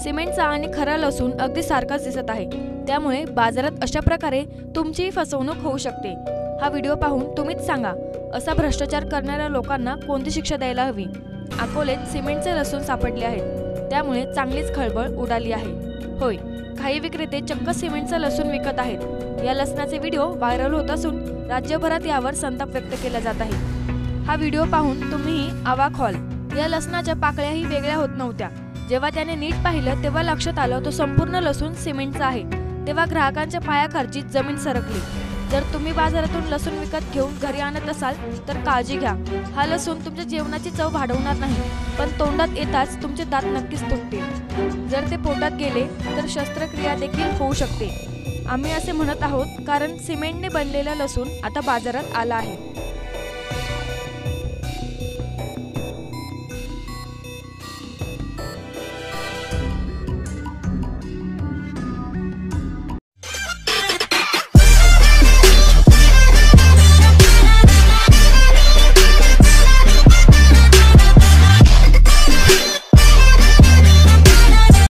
सिमेंटचा आणि खरा लसूण अगदी सारखाच दिसत आहे, त्यामुळे बाजारात अशा प्रकारे तुमचीही फसवणूक होऊ शकते। हा व्हिडिओ पाहून तुम्हीच सांगा, असा भ्रष्टाचार करणाऱ्या लोकांना कोणती शिक्षा द्यायला हवी। अकोल्यात सिमेंटचे लसूण सापडले आहेत, त्यामुळे चांगलीच खळबळ उडाली आहे। होय, काही विक्रेते चक्क सिमेंटचा लसूण विकत आहेत। या लसणाचे व्हिडिओ व्हायरल होत असून राज्यभरात यावर संताप व्यक्त केला जात आहे। हा व्हिडिओ पाहून तुम्हीही अवाक व्हाल। या लसणाच्या पाकळ्याही वेगळ्या होत नव्हत्या। जेव्हा त्याने नीट पाहिलं तेव्हा लक्षात आलं तो संपूर्ण लसूण सिमेंटचा आहे। तेव्हा ग्राहकांच्या पायाखालची जमीन सरकली। जर तुम्ही बाजारातून लसूण विकत घेऊन घरी आणत असाल तर काळजी घ्या। हा लसूण तुमच्या जेवणाची चव वाढवणार नाही, पण तोंडात येताच तुमचे दात नक्कीच तुटतील। जर ते पोटात गेले तर शस्त्रक्रिया देखील होऊ शकते। आम्ही असे म्हणत आहोत कारण सिमेंटने बनलेला लसूण आता बाजारात आला आहे।